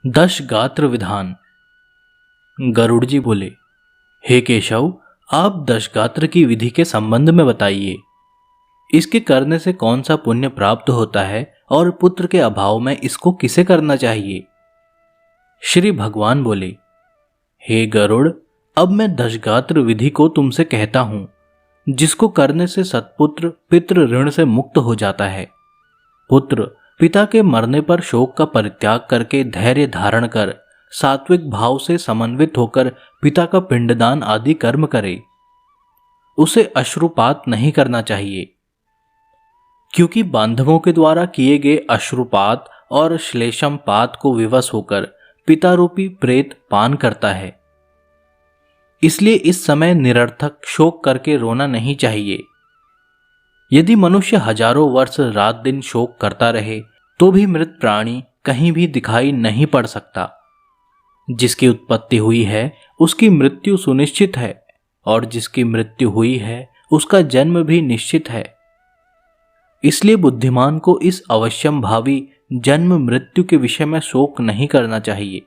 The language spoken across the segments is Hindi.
दश गात्र विधान। गरुड़ जी बोले, हे केशव, आप दश गात्र की विधि के संबंध में बताइए। इसके करने से कौन सा पुण्य प्राप्त होता है और पुत्र के अभाव में इसको किसे करना चाहिए। श्री भगवान बोले, हे गरुड़, अब मैं दशगात्र विधि को तुमसे कहता हूं, जिसको करने से सत्पुत्र पितृ ऋण से मुक्त हो जाता है। पुत्र पिता के मरने पर शोक का परित्याग करके धैर्य धारण कर सात्विक भाव से समन्वित होकर पिता का पिंडदान आदि कर्म करे। उसे अश्रुपात नहीं करना चाहिए, क्योंकि बांधवों के द्वारा किए गए अश्रुपात और श्लेषमपात को विवश होकर पिता रूपी प्रेत पान करता है। इसलिए इस समय निरर्थक शोक करके रोना नहीं चाहिए। यदि मनुष्य हजारों वर्ष रात दिन शोक करता रहे तो भी मृत प्राणी कहीं भी दिखाई नहीं पड़ सकता। जिसकी उत्पत्ति हुई है उसकी मृत्यु सुनिश्चित है, और जिसकी मृत्यु हुई है उसका जन्म भी निश्चित है। इसलिए बुद्धिमान को इस अवश्यम भावी जन्म मृत्यु के विषय में शोक नहीं करना चाहिए।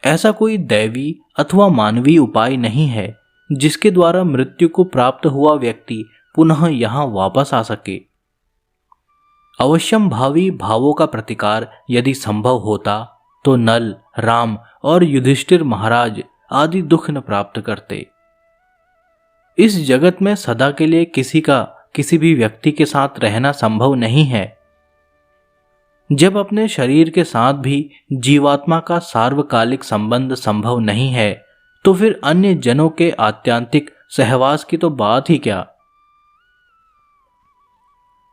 ऐसा कोई दैवी अथवा मानवीय उपाय नहीं है जिसके द्वारा मृत्यु को प्राप्त हुआ व्यक्ति पुनः यहां वापस आ सके। अवश्यम भावी भावों का प्रतिकार यदि संभव होता तो नल, राम और युधिष्ठिर महाराज आदि दुख न प्राप्त करते। इस जगत में सदा के लिए किसी का किसी भी व्यक्ति के साथ रहना संभव नहीं है। जब अपने शरीर के साथ भी जीवात्मा का सार्वकालिक संबंध संभव नहीं है तो फिर अन्य जनों के आत्यांतिक सहवास की तो बात ही क्या।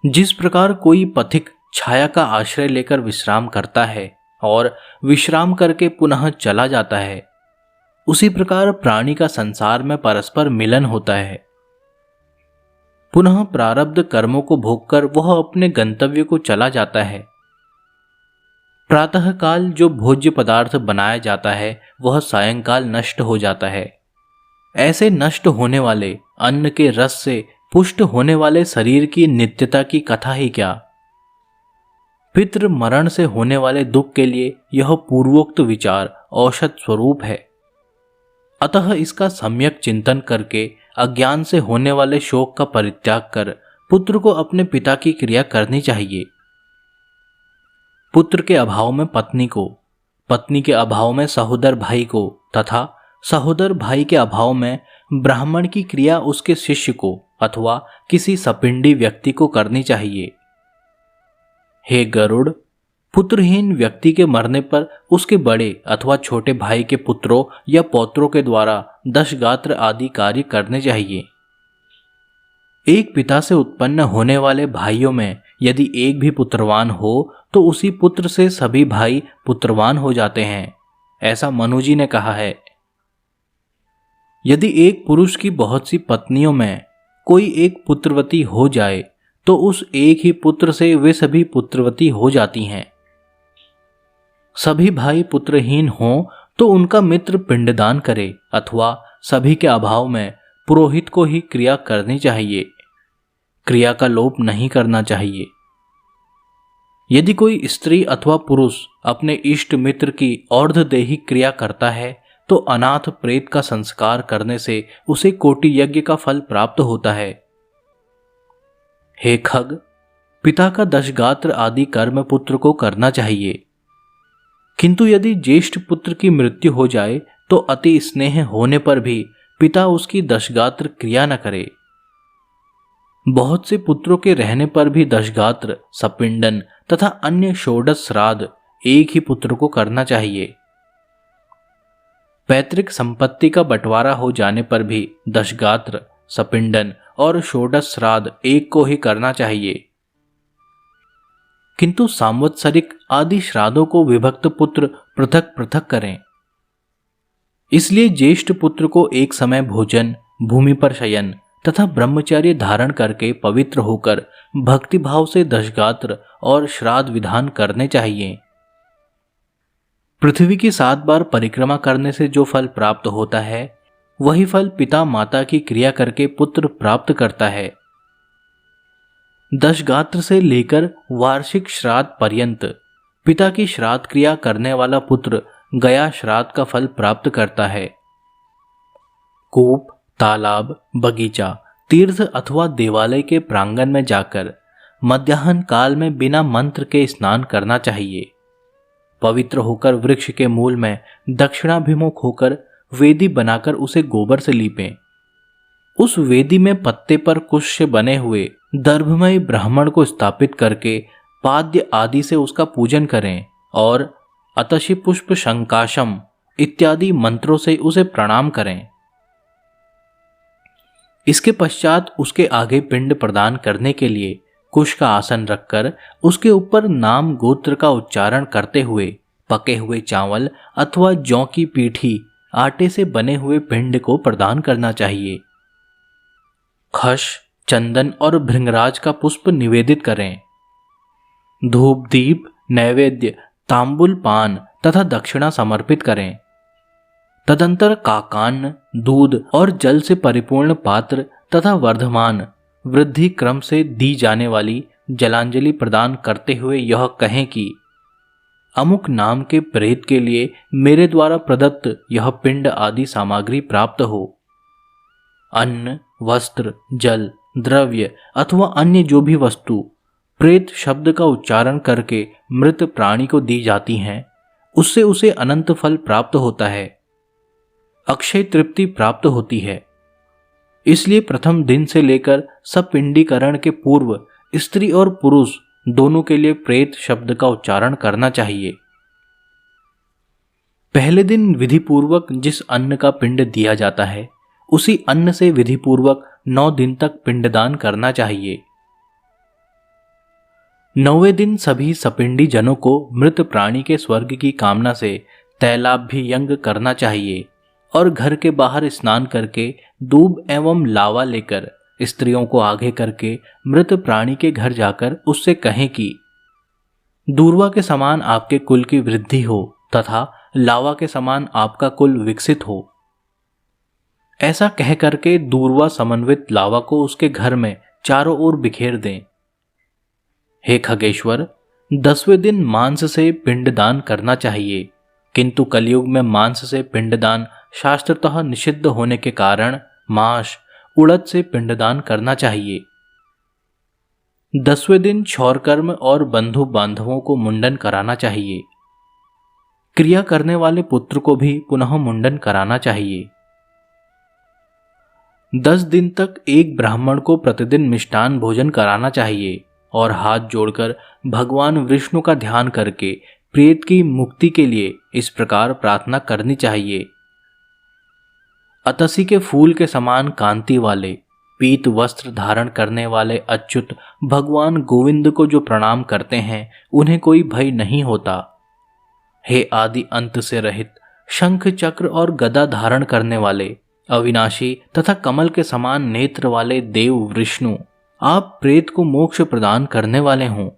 जिस प्रकार कोई पथिक छाया का आश्रय लेकर विश्राम करता है और विश्राम करके पुनः चला जाता है, उसी प्रकार प्राणी का संसार में परस्पर मिलन होता है। पुनः प्रारब्ध कर्मों को भोगकर वह अपने गंतव्य को चला जाता है। प्रातः काल जो भोज्य पदार्थ बनाया जाता है वह सायंकाल नष्ट हो जाता है। ऐसे नष्ट होने वाले अन्न के रस से पुष्ट होने वाले शरीर की नित्यता की कथा ही क्या। पितृ मरण से होने वाले दुख के लिए यह पूर्वोक्त विचार औषध स्वरूप है। अतः इसका सम्यक चिंतन करके अज्ञान से होने वाले शोक का परित्याग कर पुत्र को अपने पिता की क्रिया करनी चाहिए। पुत्र के अभाव में पत्नी को, पत्नी के अभाव में सहोदर भाई को तथा सहोदर भाई के अभाव में ब्राह्मण की क्रिया उसके शिष्य को अथवा किसी सपिंडी व्यक्ति को करनी चाहिए। हे गरुड़, पुत्रहीन व्यक्ति के मरने पर उसके बड़े अथवा छोटे भाई के पुत्रों या पौत्रों के द्वारा दशगात्र आदि कार्य करने चाहिए। एक पिता से उत्पन्न होने वाले भाइयों में यदि एक भी पुत्रवान हो तो उसी पुत्र से सभी भाई पुत्रवान हो जाते हैं, ऐसा मनु जी ने कहा है। यदि एक पुरुष की बहुत सी पत्नियों में कोई एक पुत्रवती हो जाए तो उस एक ही पुत्र से वे सभी पुत्रवती हो जाती हैं। सभी भाई पुत्रहीन हों तो उनका मित्र पिंडदान करे अथवा सभी के अभाव में पुरोहित को ही क्रिया करनी चाहिए। क्रिया का लोप नहीं करना चाहिए। यदि कोई स्त्री अथवा पुरुष अपने इष्ट मित्र की और्ध्वदेही क्रिया करता है तो अनाथ प्रेत का संस्कार करने से उसे कोटि यज्ञ का फल प्राप्त होता है। हे खग, पिता का दशगात्र आदि कर्म पुत्र को करना चाहिए, किंतु यदि ज्येष्ठ पुत्र की मृत्यु हो जाए तो अति स्नेह होने पर भी पिता उसकी दशगात्र क्रिया न करे। बहुत से पुत्रों के रहने पर भी दशगात्र, सपिंडन तथा अन्य षोडश श्राद्ध एक ही पुत्र को करना चाहिए। पैतृक संपत्ति का बंटवारा हो जाने पर भी दशगात्र, सपिंडन और षोडश श्राद्ध एक को ही करना चाहिए, किंतु सांवत्सरिक आदि श्राद्धों को विभक्त पुत्र पृथक पृथक करें। इसलिए ज्येष्ठ पुत्र को एक समय भोजन, भूमि पर शयन तथा ब्रह्मचर्य धारण करके पवित्र होकर भक्तिभाव से दशगात्र और श्राद्ध विधान करने चाहिए। पृथ्वी की 7 बार परिक्रमा करने से जो फल प्राप्त होता है वही फल पिता माता की क्रिया करके पुत्र प्राप्त करता है। दशगात्र से लेकर वार्षिक श्राद्ध पर्यंत पिता की श्राद्ध क्रिया करने वाला पुत्र गया श्राद्ध का फल प्राप्त करता है। कूप, तालाब, बगीचा, तीर्थ अथवा देवालय के प्रांगण में जाकर मध्याह्न काल में बिना मंत्र के स्नान करना चाहिए। पवित्र होकर वृक्ष के मूल में दक्षिणाभिमुख होकर वेदी बनाकर उसे गोबर से लीपें। उस वेदी में पत्ते पर कुश से बने हुए दर्भमय ब्राह्मण को स्थापित करके पाद्य आदि से उसका पूजन करें और अतशी पुष्प शंकाशम इत्यादि मंत्रों से उसे प्रणाम करें। इसके पश्चात उसके आगे पिंड प्रदान करने के लिए कुश का आसन रखकर उसके ऊपर नाम गोत्र का उच्चारण करते हुए पके हुए चावल अथवा जौ की पीठी आटे से बने हुए पिंड को प्रदान करना चाहिए। खश, चंदन और भृंगराज का पुष्प निवेदित करें। धूप, दीप, नैवेद्य, तांबुल, पान तथा दक्षिणा समर्पित करें। तदंतर काकान्न, दूध और जल से परिपूर्ण पात्र तथा वर्धमान वृद्धि क्रम से दी जाने वाली जलांजलि प्रदान करते हुए यह कहें कि अमुक नाम के प्रेत के लिए मेरे द्वारा प्रदत्त यह पिंड आदि सामग्री प्राप्त हो। अन्न, वस्त्र, जल, द्रव्य अथवा अन्य जो भी वस्तु प्रेत शब्द का उच्चारण करके मृत प्राणी को दी जाती हैं, उससे उसे अनंत फल प्राप्त होता है, अक्षय तृप्ति प्राप्त होती है। इसलिए प्रथम दिन से लेकर सपिंडीकरण के पूर्व स्त्री और पुरुष दोनों के लिए प्रेत शब्द का उच्चारण करना चाहिए। पहले दिन विधिपूर्वक जिस अन्न का पिंड दिया जाता है उसी अन्न से विधिपूर्वक 9 दिन तक पिंडदान करना चाहिए। 9वें दिन सभी सपिंडी जनों को मृत प्राणी के स्वर्ग की कामना से तैलाभ्यंग करना चाहिए और घर के बाहर स्नान करके दूब एवं लावा लेकर स्त्रियों को आगे करके मृत प्राणी के घर जाकर उससे कहें कि दूर्वा के समान आपके कुल की वृद्धि हो तथा लावा के समान आपका कुल विकसित हो। ऐसा कह करके दूर्वा समन्वित लावा को उसके घर में चारों ओर बिखेर दें। हे खगेश्वर, 10वें दिन मांस से पिंडदान करना चाहिए, किंतु कलयुग में मांस से पिंडदान शास्त्रतः निषिद्ध होने के कारण मांस, उड़द से पिंडदान करना चाहिए। 10वें दिन क्षौर कर्म और बंधु बांधवों को मुंडन कराना चाहिए। क्रिया करने वाले पुत्र को भी पुनः मुंडन कराना चाहिए। 10 दिन तक एक ब्राह्मण को प्रतिदिन मिष्टान भोजन कराना चाहिए और हाथ जोड़कर भगवान विष्णु का ध्यान करके प्रेत की मुक्ति के लिए इस प्रकार प्रार्थना करनी चाहिए। अतसी के फूल के समान कांति वाले पीत वस्त्र धारण करने वाले अच्युत भगवान गोविंद को जो प्रणाम करते हैं उन्हें कोई भय नहीं होता। हे आदि अंत से रहित शंख चक्र और गदा धारण करने वाले अविनाशी तथा कमल के समान नेत्र वाले देव विष्णु, आप प्रेत को मोक्ष प्रदान करने वाले हों।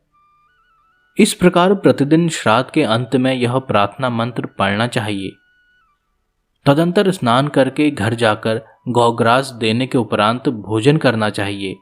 इस प्रकार प्रतिदिन श्राद्ध के अंत में यह प्रार्थना मंत्र पढ़ना चाहिए। तदंतर स्नान करके घर जाकर गौग्रास देने के उपरांत भोजन करना चाहिए।